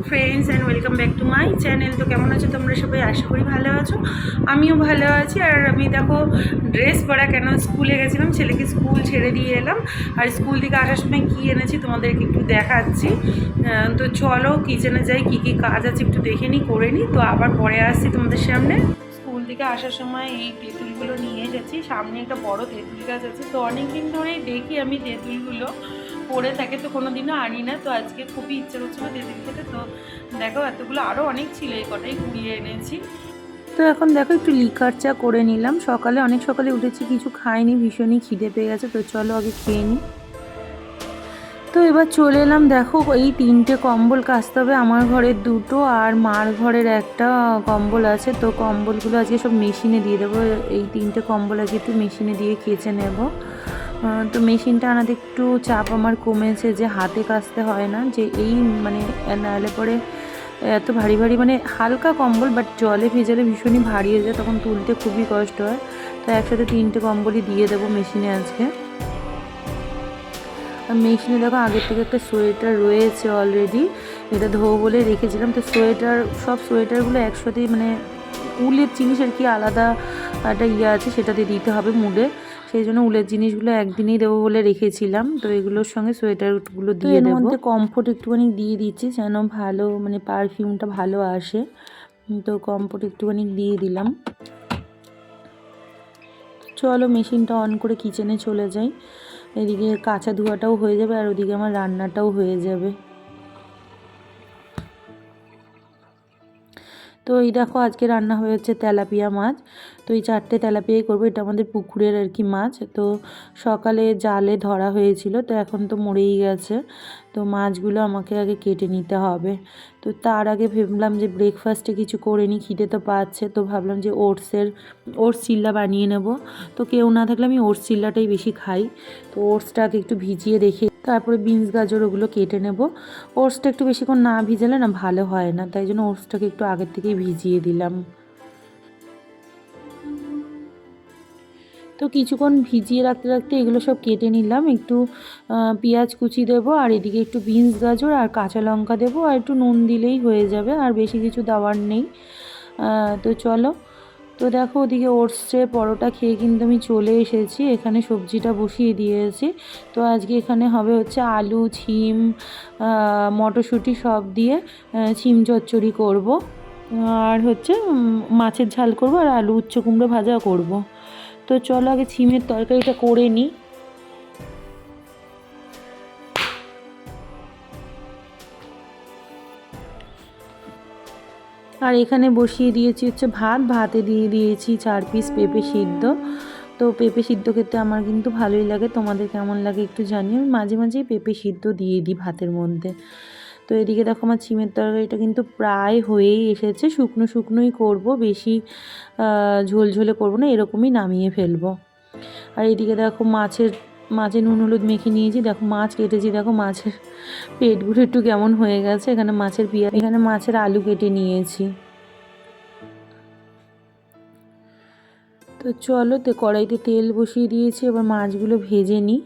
Friends and welcome back to my channel. তো কেমন আছো তোমরা সবাই? আশা করি ভালো আছো, আমিও ভালো আছি। আর আমি দেখো ড্রেস পরা কেন স্কুলে গেছিলাম, ছেলেকে স্কুল ছেড়ে দিয়ে এলাম। আর স্কুল থেকে আসার সময় কী এনেছি তোমাদেরকে একটু দেখাচ্ছি। তো চলো কিচেনে যাই, কী কী কাজ আছে একটু দেখে নিই, করে নিই, তো আবার পরে আসছি তোমাদের সামনে। স্কুল থেকে আসার সময় এই তেঁতুলগুলো নিয়ে এসেছি, সামনে একটা বড় তেঁতুল গাছ আছে। তো অনেক দিন ধরেই দেখি আমি তেঁতুলগুলো পড়ে থাকে, তো কোনো দিনও আনি না। তো আজকে খুবই ইচ্ছে করছিলো তেঁতুল খেতে। তো দেখো এতগুলো আরও অনেক ছিল, এই কটাই কুড়িয়ে এনেছি। তো এখন দেখো একটু লিকার চা করে নিলাম। সকালে অনেক সকালে উঠেছি, কিছু খাইনি, ভীষণই খিদে পেয়ে গেছে। তো চলো আগে খেয়ে নিই। তো এবার চলে এলাম, দেখো এই 3টে কম্বল কাচতে হবে। আমার ঘরের 2টো আর মার ঘরের একটা কম্বল আছে। তো কম্বলগুলো আজকে সব মেশিনে দিয়ে দেবো। এই 3টে কম্বল আজকে একটু মেশিনে দিয়ে কেচে নেব। তো মেশিনটা আনাতে একটু চাপ আমার কমেছে, যে হাতে কাচতে হয় না, যে এই মানে নাহলে পরে এত ভারী ভারী, মানে হালকা কম্বল বাট জলে ভেজালে ভীষণই ভারী হয়ে যায়, তখন তুলতে খুবই কষ্ট হয়। তো একসাথে 3টে কম্বলই দিয়ে দেবো মেশিনে আজকে। আর মেশিনে দেখো আগের থেকে একটা সোয়েটার রয়েছে অলরেডি, এটা ধোবো বলে রেখেছিলাম। তো সব সোয়েটারগুলো একসাথেই, মানে উলের জিনিস আর কি আলাদা একটা আছে, সেটাতে দিতে হবে মুডে। সেই জন্য উলের জিনিসগুলো একদিনেই দেবো বলে রেখেছিলাম। তো এগুলোর সঙ্গে সোয়েটারগুলো দিয়ে দেবো। এর মধ্যে কমফোর্ট একটুখানি দিয়ে দিচ্ছি, যেন ভালো মানে পারফিউমটা ভালো আসে। তো কমফোর্ট একটুখানি দিয়ে দিলাম। চলো মেশিনটা অন করে কিচেনে চলে যাই। এদিকে কাঁচা ধোয়াটাও হয়ে যাবে আর ওদিকে আমার রান্নাটাও হয়ে যাবে। তো এই দেখো আজকে রান্না হয়েছে তেলাপিয়া মাছ। তো এই 4টে তেলাপিয়াই করবো, এটা আমাদের পুকুরের আর কি মাছ। তো সকালে জালে ধরা হয়েছিল, তো এখন তো মরেই গেছে। তো মাছগুলো আমাকে আগে কেটে নিতে হবে। তো তার আগে ভাবলাম যে ব্রেকফাস্টে কিছু করে নিই, খিদে তো পাচ্ছে। তো ভাবলাম যে ওটস চিল্লা বানিয়ে নেব। তো কেউ না থাকলে আমি ওটস চিল্লাটাই বেশি খাই। তো ওটসটাকে একটু ভিজিয়ে রেখে তারপরে বিনস গাজর ওগুলো কেটে নেব। ওটসটা একটু বেশিক্ষণ না ভিজালে না ভালো হয় না, তাই জন্য ওটসটাকে একটু আগের থেকেই ভিজিয়ে দিলাম। তো কিছুক্ষণ ভিজিয়ে রাখতে রাখতে এগুলো সব কেটে নিলাম। একটু পেঁয়াজ কুচি দেবো, আর এদিকে একটু বিনস গাজর আর কাঁচা লঙ্কা দেবো, আর একটু নুন দিলেই হয়ে যাবে, আর বেশি কিছু দেওয়ার নেই। তো চলো, তো দেখো ওদিকে ওটসে পরোটা খেয়ে কিন্তু আমি চলে এসেছি, এখানে সবজিটা বসিয়ে দিয়েছি। তো আজকে এখানে হবে হচ্ছে আলু, ছিম, মটরশুঁটি সব দিয়ে ছিম চচ্চড়ি করব, আর হচ্ছে মাছের ঝাল করব, আর আলু উচ্ছে কুমড়ো ভাজা করব। তো চলো আগে ছিমের তরকারিটা করে নিই। আর এখানে বসিয়ে দিয়েছি হচ্ছে ভাতে দিয়ে দিয়েছি 4 পিস পেঁপে সিদ্ধ। তো পেঁপে সিদ্ধ খেতে আমার কিন্তু ভালোই লাগে, তোমাদের কেমন লাগে একটু জানিও। আমি মাঝে মাঝেই পেঁপে সিদ্ধ দিয়ে দিই ভাতের মধ্যে। তো এদিকে দেখো আমার ছিমের তরকারিটা কিন্তু প্রায় হয়েই এসেছে, শুকনো শুকনোই করব, বেশি ঝোলঝোলে করবো না, এরকমই নামিয়ে ফেলবো। আর এদিকে দেখো মাছে নুন হলুদ মেখে নিয়েছি। দেখো মাছ কেটেছি, দেখো মাছের পেটগুলো একটু কেমন হয়ে গেছে। এখানে মাছের আলু কেটে নিয়েছি। তো চলো, তো কড়াইতে তেল বসিয়ে দিয়েছি, এবার মাছগুলো ভেজে নিই।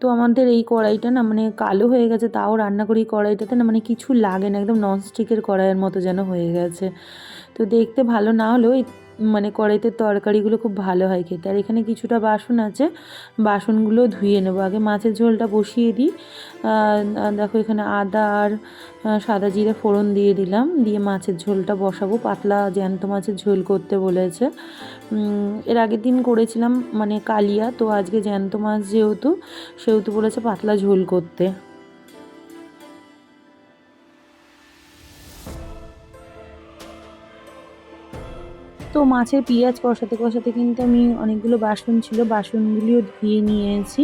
তো আমাদের এই কড়াইটা না মানে কালো হয়ে গেছে, তাও রান্না করি কড়াইটাতে না, মানে কিছু লাগে না, একদম ননস্টিকের কড়াইয়ের মতো যেন হয়ে গেছে। তো দেখতে ভালো না হলেও এই মানে কড়াইতে তরকারিগুলো খুব ভালো হয় খেতে। আর এখানে কিছুটা বাসন আছে, বাসনগুলো ধুয়ে নেবো। আগে মাছের ঝোলটা বসিয়ে দিই। দেখো এখানে আদা আর সাদা জিরে ফোড়ন দিয়ে দিলাম, দিয়ে মাছের ঝোলটা বসাবো। পাতলা জ্যান্ত মাছের ঝোল করতে বলেছে। এর আগের দিন করেছিলাম মানে কালিয়া, তো আজকে জ্যান্ত মাছ সেহেতু বলেছে পাতলা ঝোল করতে। তো মাছের পেঁয়াজ কষাতে কষাতে কিন্তু আমি অনেকগুলো বাসন ছিল, বাসনগুলিও ধুয়ে নিয়েছি।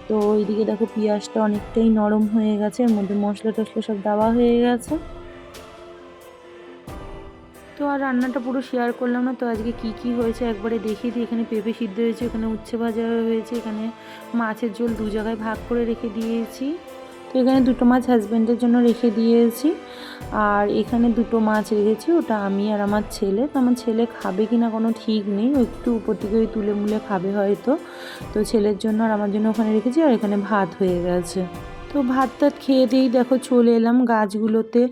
তো এইদিকে দেখো পেঁয়াজটা অনেকটাই নরম হয়ে গেছে, এর মধ্যে মশলা টশলা সব দেওয়া হয়ে গেছে। তো আর রান্নাটা পুরো শেয়ার করলাম না। তো আজকে কি কি হয়েছে একবারে দেখিয়ে দিই। এখানে পেঁপে সিদ্ধ হয়েছে, এখানে উচ্ছে ভাজা হয়েছে, এখানে মাছের ঝোল 2 জায়গায় ভাগ করে রেখে দিয়েছি। তো এখানে 2টো মাছ হাজব্যান্ডের জন্য রেখে দিয়েছি, আর এখানে 2টো মাছ রেখেছি, ওটা আমি আর আমার ছেলে। তো আমার ছেলে খাবে কি না কোনো ঠিক নেই, ও একটু উপর থেকে ওই তুলে মুলে খাবে হয়তো। তো ছেলের জন্য আর আমার জন্য ওখানে রেখেছি, আর এখানে ভাত হয়ে গেছে। তো তো ভাত টাত খেয়ে দিয়েই দেখো চলে এলাম গাছগুলোতে।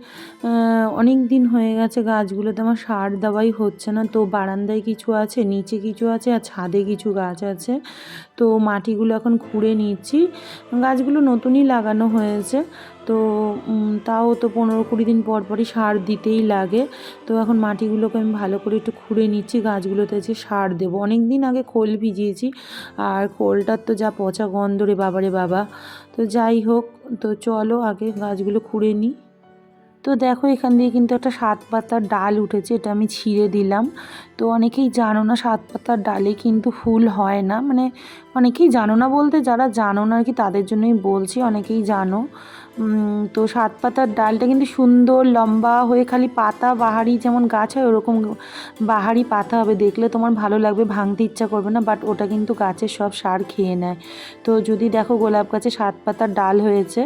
অনেক দিন হয়ে গেছে গাছগুলোতে আমার সার দেওয়াই হচ্ছে না। তো বারান্দায় কিছু আছে, নিচে কিছু আছে, আর ছাদে কিছু গাছ আছে। তো মাটিগুলো এখন খুঁড়ে নিচ্ছি। গাছগুলো নতুনই লাগানো হয়েছে, তো তাও তো 15-20 দিন পর পরই সার দিতেই লাগে। তো এখন মাটিগুলোকে আমি ভালো করে একটু খুঁড়ে নিচ্ছি, গাছগুলোতে যে সার দেবো। অনেক দিন আগে খোল ভিজিয়েছি, আর খোলটার তো যা পচা গন্ধ রে বাবারে বাবা। তো যাই হোক, তো চলো আগে গাছগুলো খুঁড়ে নিই। তো দেখো এখান দিয়ে কিন্তু একটা 7 পাতার ডাল উঠেছে, এটা আমি ছিঁড়ে দিলাম। তো অনেকেই জানো না 7 পাতার ডালে কিন্তু ফুল হয় না, মানে অনেকেই জানো না বলতে যারা জানো না আর কি তাদের জন্যই বলছি, অনেকেই জানো। তো 7 পাতার ডালটা কিন্তু সুন্দর লম্বা হয়ে খালি পাতা বাহারি যেমন গাছ হয় ওরকম বাহারি পাতা হবে, দেখলে তোমার ভালো লাগবে, ভাঙতে ইচ্ছা করবে না, বাট ওটা কিন্তু গাছের সব সার খেয়ে নেয়। তো যদি দেখো গোলাপ গাছে 7 পাতার ডাল হয়েছে,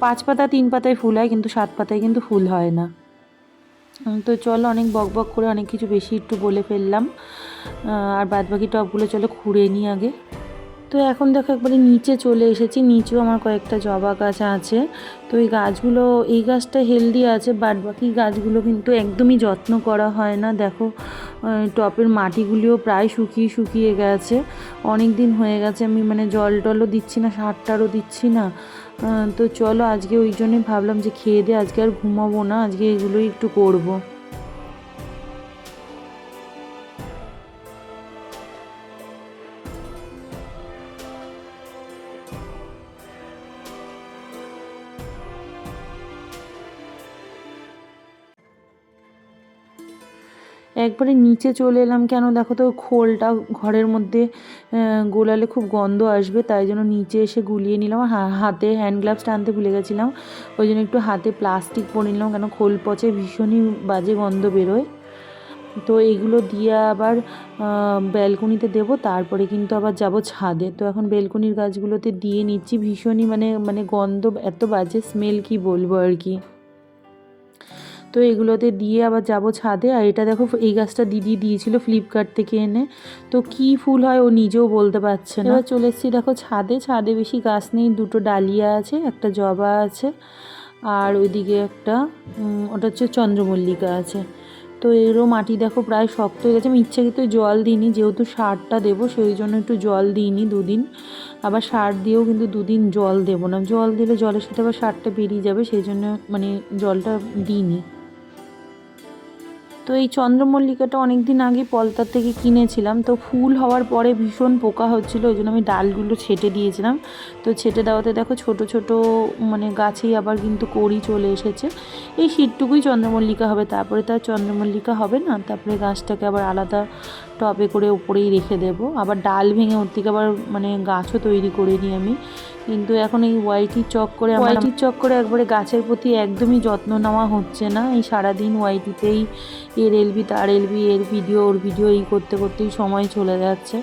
5 পাতা 3 পাতায় ফুল হয়, কিন্তু 7 পাতায় কিন্তু ফুল হয় না। তো চলো অনেক বক বক করে অনেক কিছু বেশি একটু বলে ফেললাম, আর বাদবাকি টবগুলো চলো খুঁড়ে নিই আগে। তো এখন দেখো একবারে নিচে চলে এসেছি, নিচেও আমার কয়েকটা জবা গাছ আছে। তো এই গাছগুলো, এই গাছটা হেলদি আছে, বাদ বাকি গাছগুলো কিন্তু একদমই যত্ন করা হয় না। দেখো টপের মাটিগুলিও প্রায় শুকিয়ে শুকিয়ে গেছে, অনেক দিন হয়ে গেছে আমি মানে জল টলও দিচ্ছি না, সার টারও দিচ্ছি না। তো চলো আজকে ওই জন্যই ভাবলাম যে খেয়ে দিয়ে আজকে আর ঘুমাবো না, আজকে এগুলোই একটু করবো। একবারে নিচে চলে এলাম কেন দেখো তো, খোলটা ঘরের মধ্যে গোলালে খুব গন্ধ আসবে, তাই জন্য নিচে এসে গুলিয়ে নিলাম। আর হাতে হ্যান্ড গ্লাভসটা আনতে ভুলে গেছিলাম, ওই জন্য একটু হাতে প্লাস্টিক পরে নিলাম, কেন খোল পচে ভীষণই বাজে গন্ধ বেরোয়। তো এইগুলো দিয়ে আবার ব্যালকনিতে দেবো, তারপরে কিন্তু আবার যাব ছাদে। তো এখন বেলকনির গাছগুলোতে দিয়ে নিচ্ছি, ভীষণই মানে মানে গন্ধ এত বাজে স্মেল কি বলবো আর কি। তো এগুলোতে দিয়ে আবার যাব ছাদে। আর এটা দেখো এই গাছটা দিদি দিয়েছিল ফ্লিপকার্ট থেকে এনে, তো কি ফুল হয় ও নিজেও বলতে পারছে না। এবার চলে এসেছি দেখো ছাদে, ছাদে বেশি গাছ নেই, 2টো ডালিয়া আছে, একটা জবা আছে, আর ওইদিকে একটা ওটা হচ্ছে চন্দ্রমল্লিকা আছে। তো এরও মাটি দেখো প্রায় শক্ত হয়ে গেছে, আমি ইচ্ছাকৃত জল দিইনি, যেহেতু সারটা দেবো সেই জন্য একটু জল দিইনি 2 দিন। আবার সার দিয়েও কিন্তু 2 দিন জল দেবো না, জল দিলে জলের সাথে আবার সারটা বেরিয়ে যাবে, সেই জন্য মানে জলটা দিইনি। তো এই চন্দ্রমল্লিকাটা অনেক দিন আগে পলতার থেকে কিনেছিলাম, তো ফুল হওয়ার পরে ভীষণ পোকা হচ্ছিলো, ওই জন্য আমি ডালগুলো ছেটে দিয়েছিলাম। তো ছেটে দেওয়াতে দেখো ছোট ছোট মানে গাছেই আবার কিন্তু কড়ি চলে এসেছে। এই শীতটুকুই চন্দ্রমল্লিকা হবে, তারপরে তো আর চন্দ্রমল্লিকা হবে না, তারপরে গাছটাকে আবার আলাদা টবে করে উপরেই রেখে দেবো। আবার ডাল ভেঙে ওর থেকে আবার মানে গাছও তৈরি করে নিই আমি। কিন্তু এখন এই ওয়াইটির চক্করে একবারে গাছের প্রতি একদমই যত্ন নেওয়া হচ্ছে না, এই সারাদিন ওয়াইটিতেই এর এলবি তার এলবি, এর ভিডিও ওর ভিডিও এই করতে করতেই সময় চলে যাচ্ছে।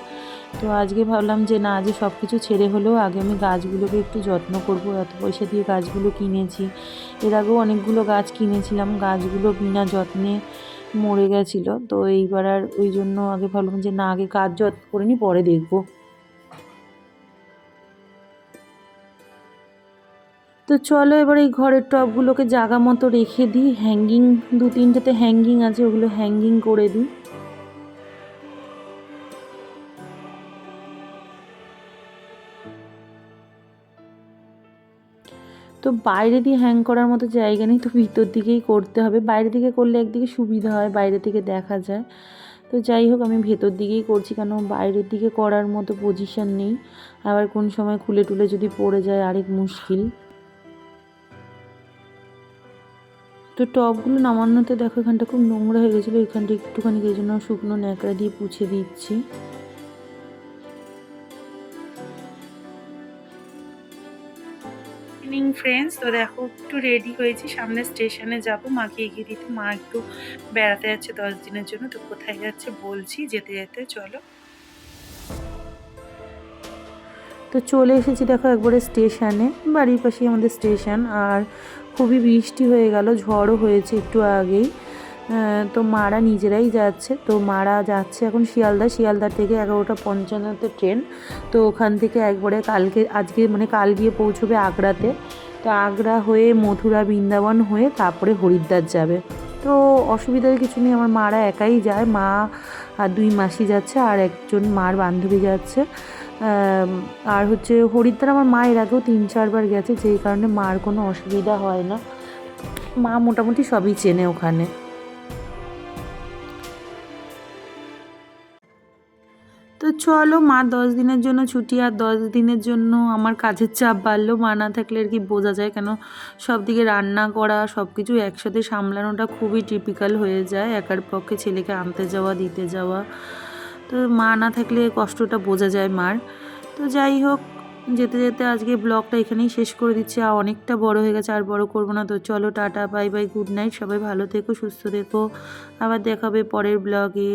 তো আজকে ভাবলাম যে না, আজকে সব কিছু ছেড়ে হলেও আগে আমি গাছগুলোকে একটু যত্ন করব, এত পয়সা দিয়ে গাছগুলো কিনেছি। এর আগেও অনেকগুলো গাছ কিনেছিলাম, গাছগুলো বিনা যত্নে মরে গেছিলো। তো এইবার আর ওই জন্য আগে ভাবলাম যে না, আগে গাছ যত্ন করে নিই, পরে দেখবো। তো চলো এবার এই ঘরের টবগুলোকে জায়গা মতো রেখে দিই, হ্যাঙ্গিং 2-3টেতে হ্যাঙ্গিং আছে, ওগুলো হ্যাঙ্গিং করে দিই। তো বাইরে দিয়ে হ্যাং করার মতো জায়গা নেই, তো ভিতর দিকেই করতে হবে। বাইরে দিকে করলে একদিকে সুবিধা হয়, বাইরে থেকে দেখা যায়। তো যাই হোক আমি ভেতর দিকেই করছি, কেন বাইরের দিকে করার মতো পজিশন নেই, আবার কোন সময় খুলে টুলে যদি পড়ে যায় আরেক মুশকিল। তো টবগুলো নামানোতে দেখো এখানটা খুব নোংরা হয়ে গেছিলো, এখানটা একটুখানি এই জন্য শুকনো ন্যাকড়া দিয়ে পুছে দিচ্ছি। ইভিনিং ফ্রেন্ডস, তো দেখো একটু রেডি হয়েছি, সামনে স্টেশনে যাব, মাকে এগিয়ে দিতে। মা একটু বেড়াতে যাচ্ছে 10 দিনের জন্য, তো কোথায় যাচ্ছে বলছি যেতে যেতে, চলো। তো চলে এসেছি দেখো একবারে স্টেশনে, বাড়ির পাশেই আমাদের স্টেশন। আর খুবই বৃষ্টি হয়ে গেল, ঝড়ও হয়েছে একটু আগেই। তো মারা নিজেরাই যাচ্ছে, তো মারা যাচ্ছে এখন শিয়ালদা থেকে 11:55 ট্রেন। তো ওখান থেকে একবারে আজকে মানে কাল গিয়ে পৌঁছবে আগ্রাতে। তো আগ্রা হয়ে মথুরা বৃন্দাবন হয়ে তারপরে হরিদ্বার যাবে। তো অসুবিধার কিছু নেই, আমার মারা একাই যায়, মা আর 2 মাসি যাচ্ছে আর একজন মার বান্ধবী যাচ্ছে। আর হচ্ছে হরিদ্বার আমার মা এর আগেও 3-4 বার গেছে, যেই কারণে মার কোনো অসুবিধা হয় না, মা মোটামুটি সবই চেনে ওখানে। তো চলো, মা 10 দিনের জন্য ছুটি, আর 10 দিনের জন্য আমার কাজের চাপ বাড়লো। মা না থাকলে আর কি বোঝা যায়, কেন সব দিকে রান্না করা সব কিছু একসাথে সামলানোটা খুবই টিপিক্যাল হয়ে যায় একার পক্ষে, ছেলেকে আনতে যাওয়া দিতে যাওয়া। তো মা না থাকলে কষ্টটা বোঝা যায় মার। তো যাই হোক, যেতে যেতে আজকে ব্লগটা এখানেই শেষ করে দিচ্ছি, আর অনেকটা বড় হয়ে গেছে, আর বড় করবো না। তো চলো, tata, bye bye, good night, সবাই ভালো থেকো, সুস্থ থেকো, আবার দেখাবে পরের ব্লগে।